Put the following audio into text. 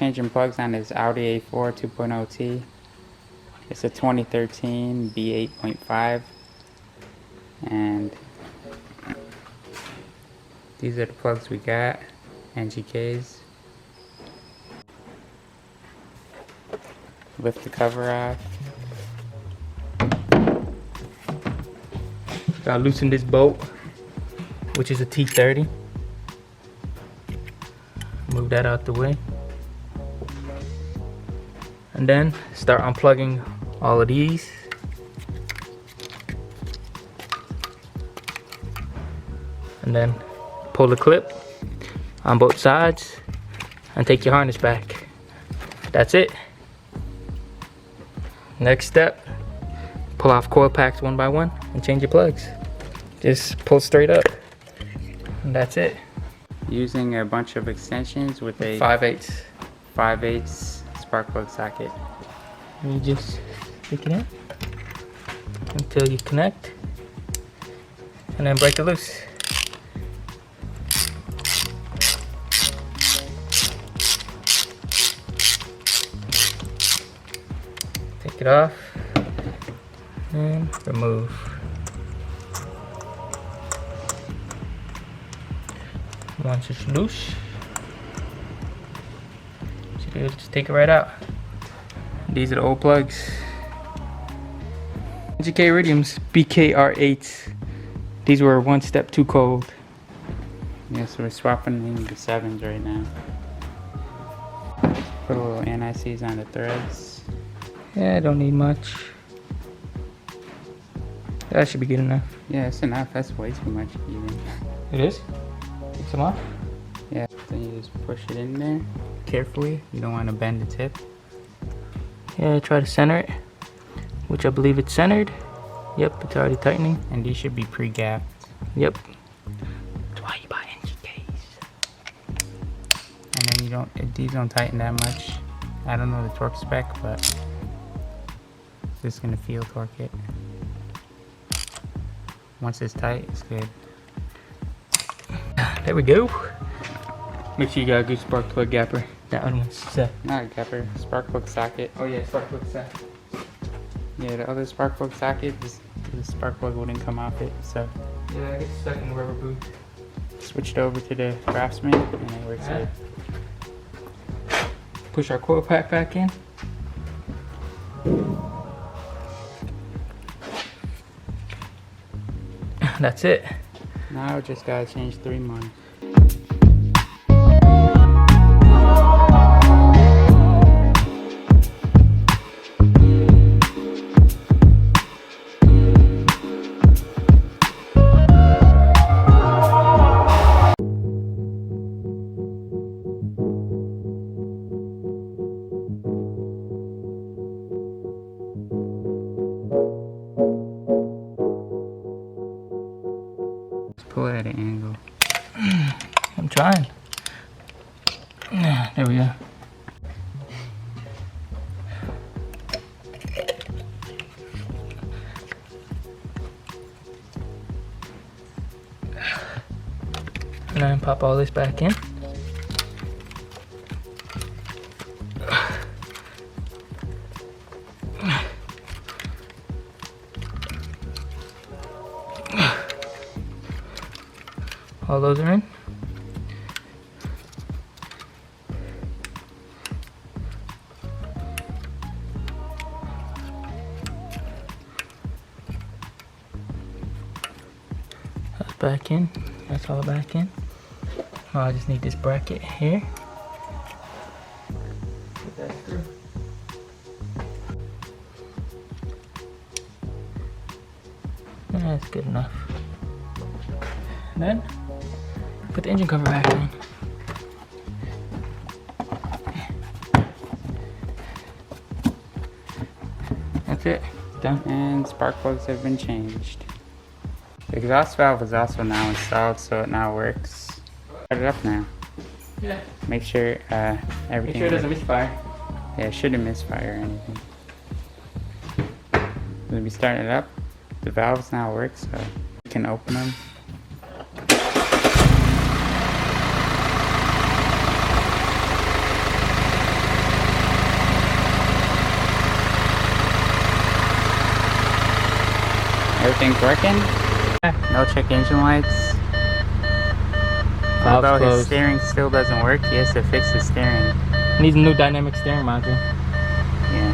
changing plugs on this Audi A4 2.0T. It's a 2013 B8.5, and these are the plugs we got, NGKs. Lift the cover off. Gotta loosen this bolt, which is a T30. Move that out the way. And then start unplugging all of these. And then pull the clip on both sides and take your harness back. That's it. Next step, pull off coil packs one by one and change your plugs. Just pull straight up, and that's it. Using a bunch of extensions with a 5/8 spark plug socket. And you just stick it in until you connect, and then break it loose. Take it off and remove. Once it's loose, just take it right out. These are the old plugs. NGK Iridiums BKR8. These were one step too cold. Yeah, so we're swapping in the 7s right now. Put a little anti-seize on the threads. Yeah, I don't need much. That should be good enough. Yeah, it's enough. That's way too much even. It is? Take some off? Yeah, then you just push it in there carefully. You don't want to bend the tip. Yeah, try to center it, which I believe it's centered. Yep, it's already tightening. And these should be pre-gapped. Yep. That's why you buy NGKs. And then these don't tighten that much. I don't know the torque spec, but just gonna feel torque it. Once it's tight, it's good. There we go. Make sure you got a good spark plug gapper. That other one's set. Not a gapper, spark plug socket. Oh yeah, spark plug set. Yeah, the other spark plug socket, the spark plug wouldn't come off it, so Yeah, I get stuck in the rubber boot. switched over to the Craftsman and it works good. Push our coil pack back in. That's it. Now just gotta change 3 months. Pull it at an angle. I'm trying. There we go. And then pop all this back in. All those are in. That's back in. That's all back in. Oh, I just need this bracket here. Put that through. That's good enough. And then put the engine cover back on. That's it. Done. And spark plugs have been changed. The exhaust valve is also now installed, so it now works. Start it up now. Yeah. Make sure everything. Make sure it doesn't misfire. Yeah, it shouldn't misfire or anything. When we start it up, the valves now work, so you can open them. Everything's working? No check engine lights. Valve's Although his closed. steering still doesn't work, he has to fix his steering. Needs a new dynamic steering module. Yeah.